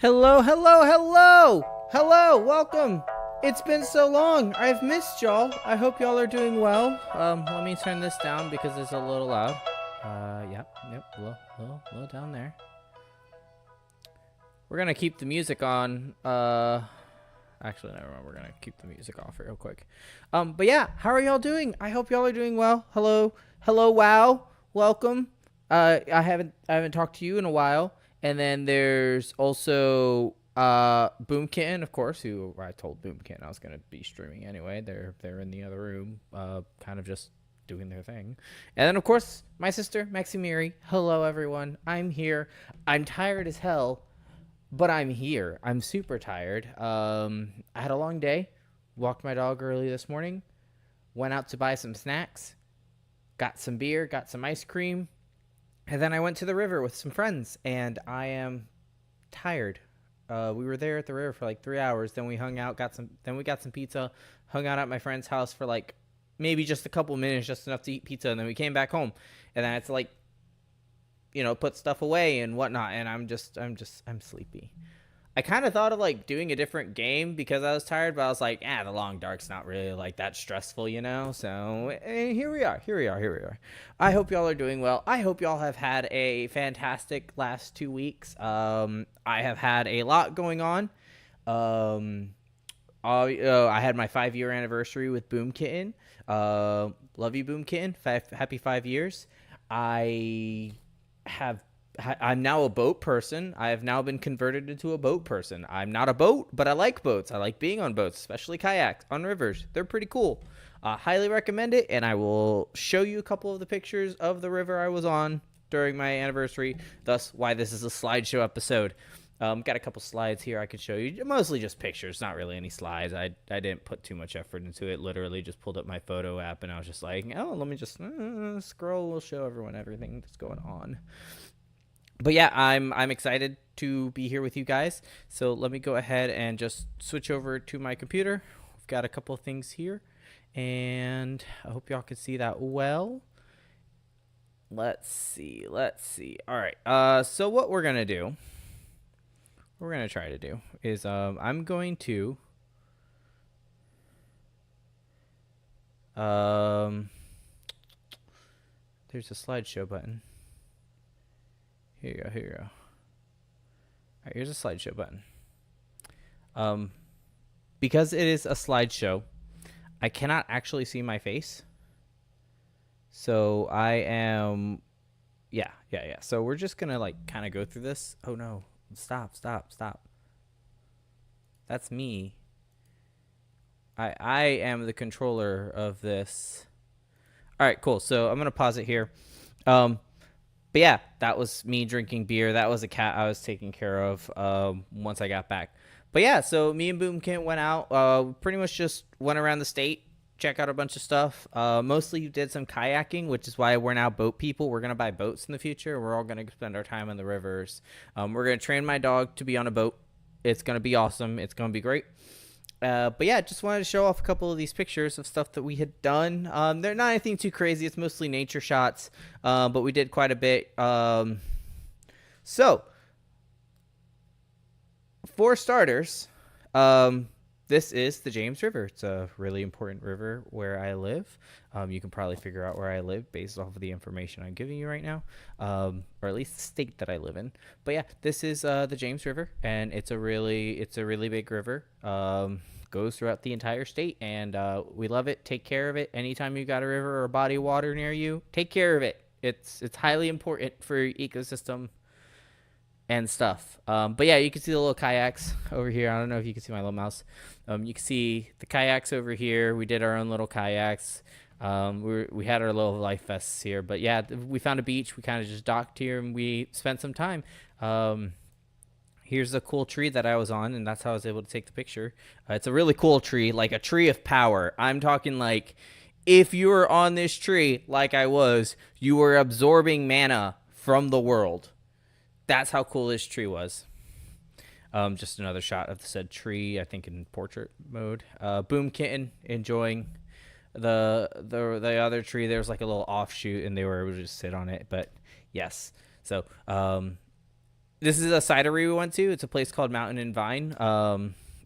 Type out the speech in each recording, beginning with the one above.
Hello, hello, hello! Hello, welcome! It's been so long. I've missed y'all. I hope y'all are doing well. Let me turn this down because it's a little loud. Yep, low down there. We're gonna keep the music on. Actually, never mind. We're gonna keep the music off real quick. But yeah, how are y'all doing? I hope y'all are doing well. Hello, wow, welcome. I haven't talked to you in a while. And then there's also Boom Kitten, of course, who I told Boom Kitten I was gonna be streaming anyway. They're in the other room, kind of just doing their thing. And then of course my sister Maximiri. Hello everyone. I'm here. I'm tired as hell, but I'm here. I'm super tired. I had a long day. Walked my dog early this morning. Went out to buy some snacks. Got some beer. Got some ice cream. And then I went to the river with some friends, and I am tired. We were there at the river for like 3 hours. Then we hung out, then we got some pizza, hung out at my friend's house for like maybe just a couple minutes, just enough to eat pizza. And then we came back home, and then I had to like, put stuff away and whatnot. And I'm sleepy. I kind of thought of like doing a different game because I was tired, but I was like, the long dark's not really like that stressful, So here we are. I hope y'all are doing well. I hope y'all have had a fantastic last 2 weeks. I have had a lot going on. I had my 5-year anniversary with Boom Kitten. Love you, Boom Kitten. Happy 5 years. I'm now a boat person. I have now been converted into a boat person. I'm not a boat, but I like boats. I like being on boats, especially kayaks on rivers. They're pretty cool. Highly recommend it, and I will show you a couple of the pictures of the river I was on during my anniversary, thus why this is a slideshow episode. Got a couple slides here I could show you. Mostly just pictures, not really any slides. I didn't put too much effort into it. Literally just pulled up my photo app, and I was just like, let me just scroll. We'll show everyone everything that's going on. But yeah, I'm excited to be here with you guys. So let me go ahead and just switch over to my computer. We've got a couple of things here, and I hope y'all can see that well. Let's see. All right. So what we're gonna try to do is I'm going to there's a slideshow button. Here you go. All right, here's a slideshow button. Because it is a slideshow, I cannot actually see my face. So I am, yeah. So we're just gonna like kind of go through this. Oh no, stop. That's me. I am the controller of this. All right, cool. So I'm gonna pause it here. But yeah, that was me drinking beer. That was a cat I was taking care of once I got back. But yeah, so me and Boomkit went out. Pretty much just went around the state, check out a bunch of stuff. Mostly did some kayaking, which is why we're now boat people. We're gonna buy boats in the future. We're all gonna spend our time on the rivers. We're gonna train my dog to be on a boat. It's gonna be awesome. It's gonna be great. But yeah, just wanted to show off a couple of these pictures of stuff that we had done. They're not anything too crazy. It's mostly nature shots, but we did quite a bit. So, for starters, this is the James River. It's a really important river where I live. You can probably figure out where I live based off of the information I'm giving you right now, or at least the state that I live in. But yeah, this is the James River, and it's a really big river. Goes throughout the entire state, and we love it. Take care of it. Anytime you got a river or a body of water near you, take care of it. It's highly important for your ecosystem and stuff. But yeah, you can see the little kayaks over here. I don't know if you can see my little mouse. You can see the kayaks over here. We did our own little kayaks. We had our little life vests here. But yeah, we found a beach. We kind of just docked here, and we spent some time. Here's a cool tree that I was on, and that's how I was able to take the picture. It's a really cool tree, like a tree of power. I'm talking like if you were on this tree like I was, you were absorbing mana from the world. That's how cool this tree was. Just another shot of the said tree, I think in portrait mode. Boom Kitten enjoying the other tree. There was like a little offshoot, and they were able to just sit on it. But yes, so this is a cidery we went to. It's a place called Mountain and Vine.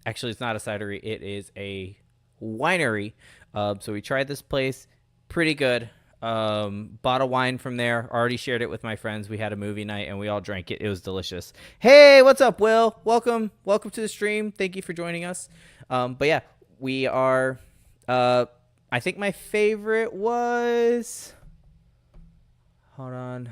Actually, it's not a cidery. It is a winery. So we tried this place. Pretty good. Bought a wine from there. Already shared it with my friends. We had a movie night, and we all drank it. It was delicious. Hey, what's up, Will? Welcome to the stream. Thank you for joining us. But yeah, we are. I think my favorite was. Hold on.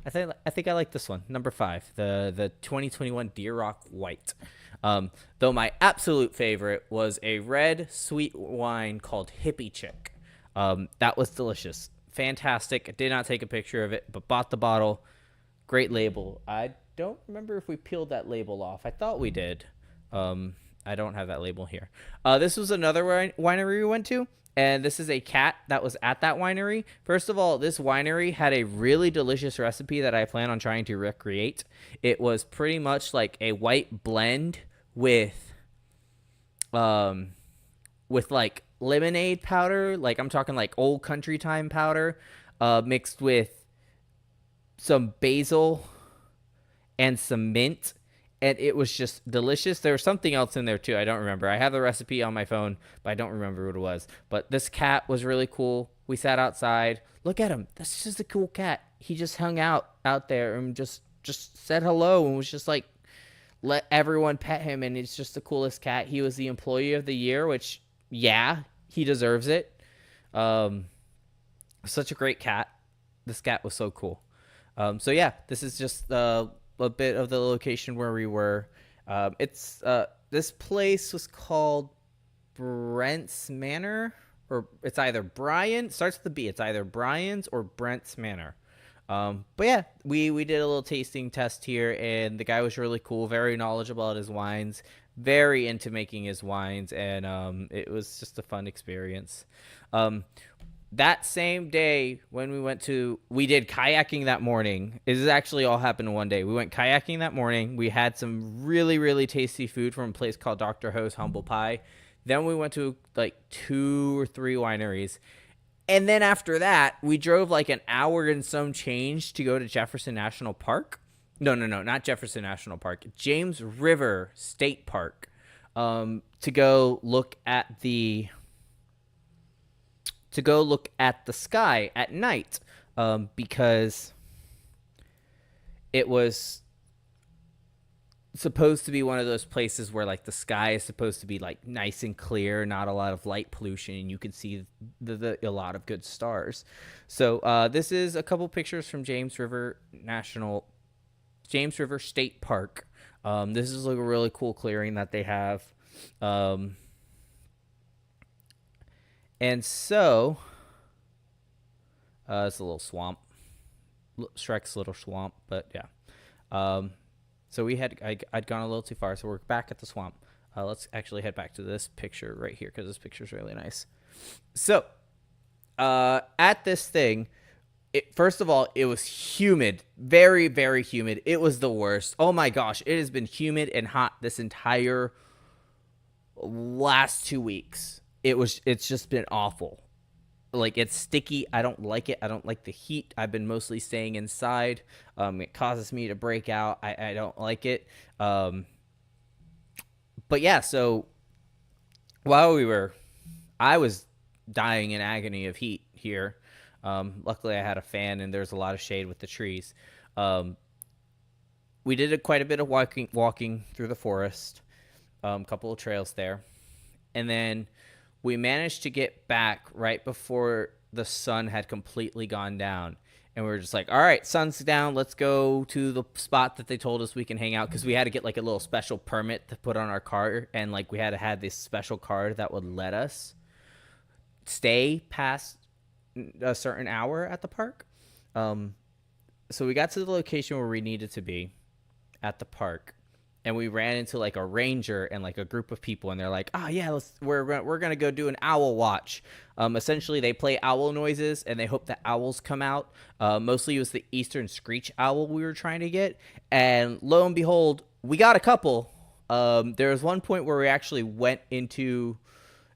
I think I like this one, number 5, the 2021 Deer Rock White. Though my absolute favorite was a red sweet wine called Hippie Chick. That was delicious, fantastic. I did not take a picture of it, but bought the bottle. Great label. I don't remember if we peeled that label off. I thought we did. I don't have that label here. This was another winery we went to. And this is a cat that was at that winery. First of all, this winery had a really delicious recipe that I plan on trying to recreate. It was pretty much like a white blend with like lemonade powder. Like I'm talking like old country time powder, mixed with some basil and some mint. And it was just delicious. There was something else in there, too. I don't remember. I have the recipe on my phone, but I don't remember what it was. But this cat was really cool. We sat outside. Look at him. That's just a cool cat. He just hung out there and just said hello and was just like, let everyone pet him. And it's just the coolest cat. He was the employee of the year, which, yeah, he deserves it. Such a great cat. This cat was so cool. So, yeah, this is just a bit of the location where we were. This place was called Brent's Manor, or it's either Brian, starts with the B. It's either Brian's or Brent's Manor. But yeah, we did a little tasting test here, and the guy was really cool, very knowledgeable about his wines, very into making his wines, and it was just a fun experience. That same day when we did kayaking that morning. This is actually all happened in one day. We went kayaking that morning. We had some really, really tasty food from a place called Dr. Ho's Humble Pie. Then we went to like 2 or 3 wineries. And then after that, we drove like an hour and some change to go to Jefferson National Park. No, not Jefferson National Park. James River State Park, to go look at the sky at night, because it was supposed to be one of those places where like the sky is supposed to be like nice and clear, not a lot of light pollution, and you can see a lot of good stars. So this is a couple pictures from James River State Park. This is like a really cool clearing that they have. And so it's a little swamp, Shrek's little swamp, but yeah. So I'd gone a little too far, so we're back at the swamp. Let's actually head back to this picture right here, because this picture is really nice. So at this thing, first of all, it was humid, very, very humid. It was the worst. Oh my gosh, it has been humid and hot this entire last 2 weeks. It's just been awful. Like, it's sticky. I don't like it. I don't like the heat. I've been mostly staying inside. It causes me to break out. I don't like it. But yeah, so I was dying in agony of heat here. Luckily I had a fan and there's a lot of shade with the trees. We did quite a bit of walking through the forest, a couple of trails there. And then we managed to get back right before the sun had completely gone down. And we were just like, all right, sun's down. Let's go to the spot that they told us we can hang out, because we had to get like a little special permit to put on our car. And like we had to have this special card that would let us stay past a certain hour at the park. So we got to the location where we needed to be at the park. And we ran into like a ranger and like a group of people, and they're like, "Oh yeah, we're gonna go do an owl watch." Essentially, they play owl noises and they hope that owls come out. Mostly, it was the eastern screech owl we were trying to get, and lo and behold, we got a couple. There was one point where we actually went into.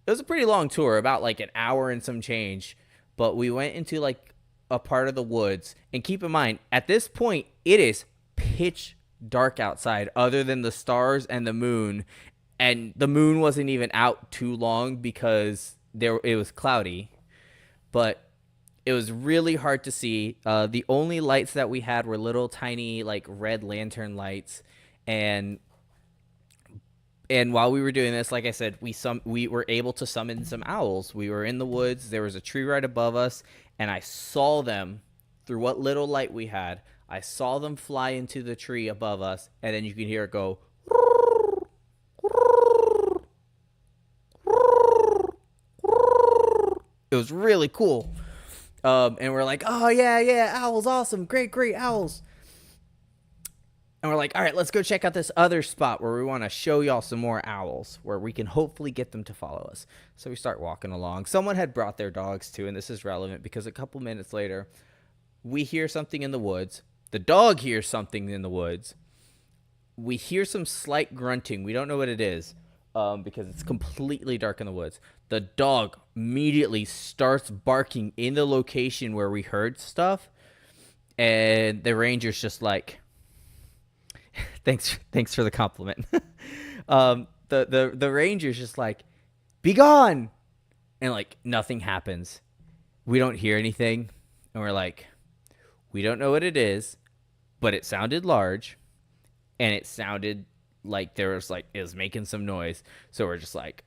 It was a pretty long tour, about like an hour and some change, but we went into like a part of the woods. And keep in mind, at this point, it is pitch dark outside, other than the stars and the moon, and the moon wasn't even out too long because it was cloudy, but it was really hard to see. The only lights that we had were little tiny like red lantern lights, and while we were doing this, like I said, we were able to summon some owls. We were in the woods, there was a tree right above us, and I saw them through what little light we had. I saw them fly into the tree above us, and then you can hear it go. It was really cool. And we're like, oh, yeah, owls, awesome, great, owls. And we're like, all right, let's go check out this other spot where we want to show y'all some more owls, where we can hopefully get them to follow us. So we start walking along. Someone had brought their dogs too, and this is relevant because a couple minutes later, we hear something in the woods. The dog hears something in the woods. We hear some slight grunting. We don't know what it is, because it's completely dark in the woods. The dog immediately starts barking in the location where we heard stuff, and the ranger's just like, thanks for the compliment. The ranger's just like, be gone, and like nothing happens. We don't hear anything, and we're like, we don't know what it is, but it sounded large, and it sounded like it was making some noise. So we're just like,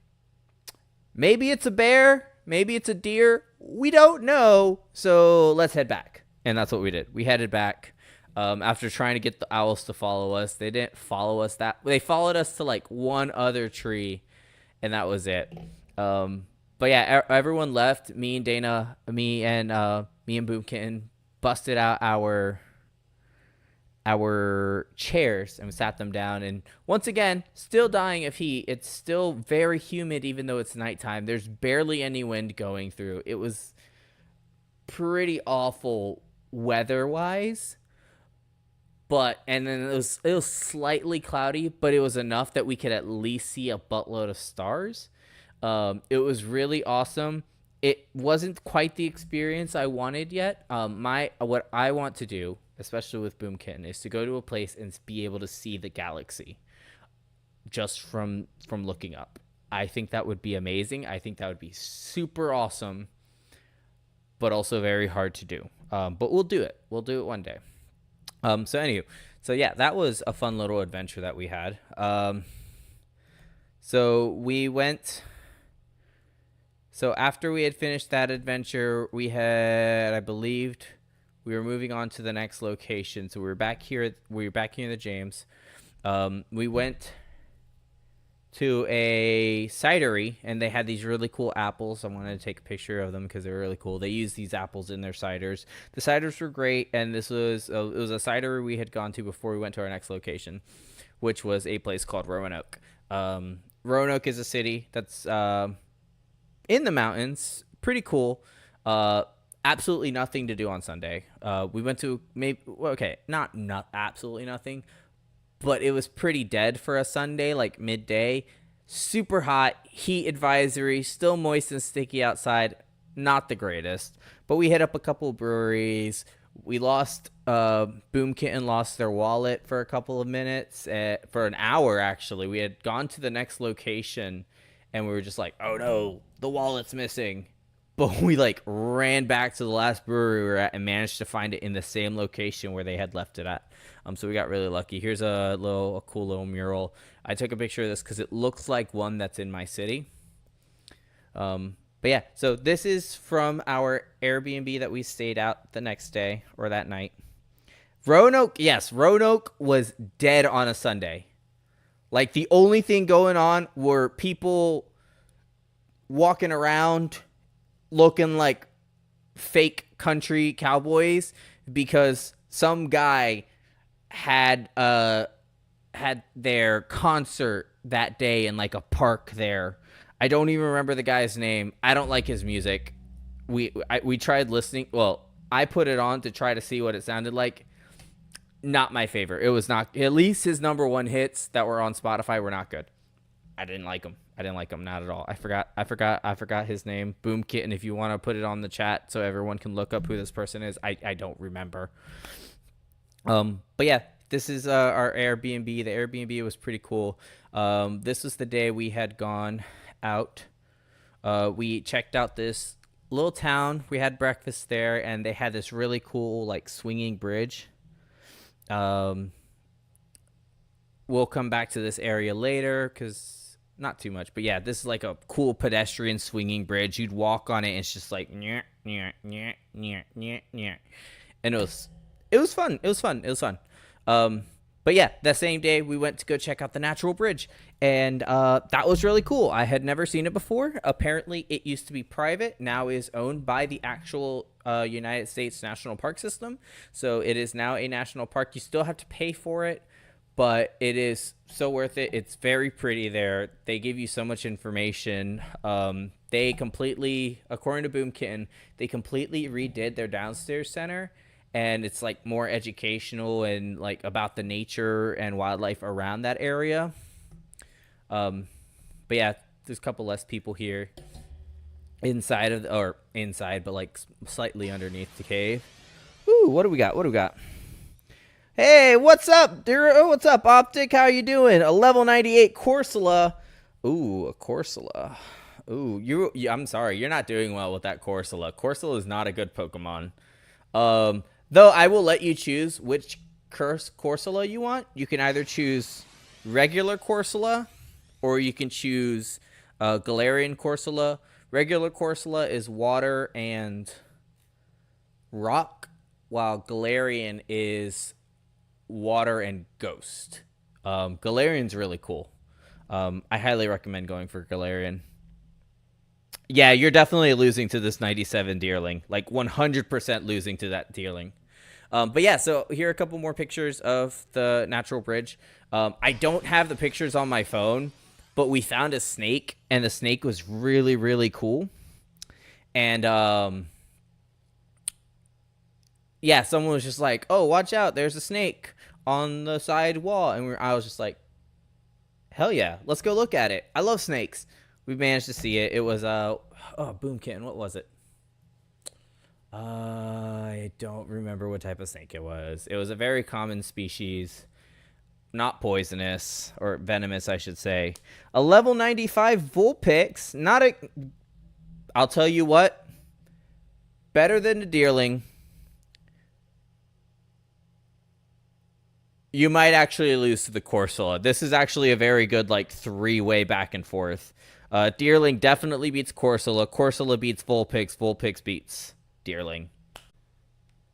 maybe it's a bear, maybe it's a deer, we don't know. So let's head back. And that's what we did. We headed back. After trying to get the owls to follow us, they didn't follow us. They followed us to like one other tree, and that was it. But yeah, everyone left. Me and Boomkin busted out our chairs and we sat them down, and once again, still dying of heat. It's still very humid even though it's nighttime. There's barely any wind going through. It was pretty awful weather-wise, and then it was slightly cloudy, but it was enough that we could at least see a buttload of stars. It was really awesome. It wasn't quite the experience I wanted yet. What I want to do, especially with Boom Kitten, is to go to a place and be able to see the galaxy just from looking up. I think that would be amazing. I think that would be super awesome, but also very hard to do. But we'll do it. We'll do it one day. So yeah, that was a fun little adventure that we had. So we went. So after we had finished that adventure, I believed, we were moving on to the next location. So we were back here. We were back here in the James. We went to a cidery, and they had these really cool apples. I wanted to take a picture of them because they're really cool. They use these apples in their ciders. The ciders were great, and this was it was a cidery we had gone to before we went to our next location, which was a place called Roanoke. Roanoke is a city that's in the mountains, pretty cool. Absolutely nothing to do on Sunday. We went to not absolutely nothing, but it was pretty dead for a Sunday, like midday. Super hot, heat advisory, still moist and sticky outside. Not the greatest, but we hit up a couple of breweries. We lost Boom Kitten lost their wallet for a couple of minutes, for an hour actually. We had gone to the next location, and we were just like, oh no, the wallet's missing. But we like ran back to the last brewery we were at and managed to find it in the same location where they had left it at. So we got really lucky. Here's a cool little mural. I took a picture of this because it looks like one that's in my city. But yeah, so this is from our Airbnb that we stayed out the next day or that night. Roanoke was dead on a Sunday. Like the only thing going on were people walking around looking like fake country cowboys because some guy had their concert that day in like a park there. I don't even remember the guy's name. I don't like his music. We tried listening. Well, I put it on to try to see what it sounded like. Not my favorite. It was not. At least his number one hits that were on Spotify were not good. I didn't like him. Not at all. I forgot his name. Boom Kitten. If you want to put it on the chat so everyone can look up who this person is, I don't remember. But yeah, this is our Airbnb. The Airbnb was pretty cool. This was the day we had gone out. We checked out this little town. We had breakfast there, and they had this really cool like swinging bridge. We'll come back to this area later because not too much, but yeah, this is like a cool pedestrian swinging bridge. You'd walk on it, and it's just like and it was fun. But yeah, that same day we went to go check out the natural bridge, and that was really cool. I had never seen it before. Apparently, it used to be private, now is owned by the actual United States National Park System. So it is now a national park. You still have to pay for it, but it is so worth it. It's very pretty there. They give you so much information. They completely, according to Boom Kitten, they completely redid their downstairs center. And it's like more educational and like about the nature and wildlife around that area. But yeah, there's a couple less people here inside, but like slightly underneath the cave. Ooh, what do we got? Hey, what's up, Duro? What's up, Optic? How you doing? A level 98 Corsola. Ooh, a Corsola. Ooh, I'm sorry, you're not doing well with that Corsola. Corsola is not a good Pokemon. Though I will let you choose which Corsola you want. You can either choose regular Corsola, or you can choose Galarian Corsola. Regular Corsola is water and rock, while Galarian is water and ghost. Galarian's really cool. I highly recommend going for Galarian. Yeah, you're definitely losing to this 97 Deerling. Like 100% losing to that Deerling. But yeah, so here are a couple more pictures of the natural bridge. I don't have the pictures on my phone, but we found a snake, and the snake was really, really cool. And yeah, someone was just like, "Oh, watch out! There's a snake on the side wall," and I was just like, "Hell yeah, let's go look at it. I love snakes." We managed to see it. It was boomkin. What was it? I don't remember what type of snake it was. It was a very common species, not poisonous or venomous, I should say. A level 95 Vulpix. Not a. I'll tell you what. Better than the Deerling. You might actually lose to the Corsola. This is actually a very good, like, three-way back and forth. Deerling definitely beats Corsola. Corsola beats Vulpix. Vulpix beats Deerling.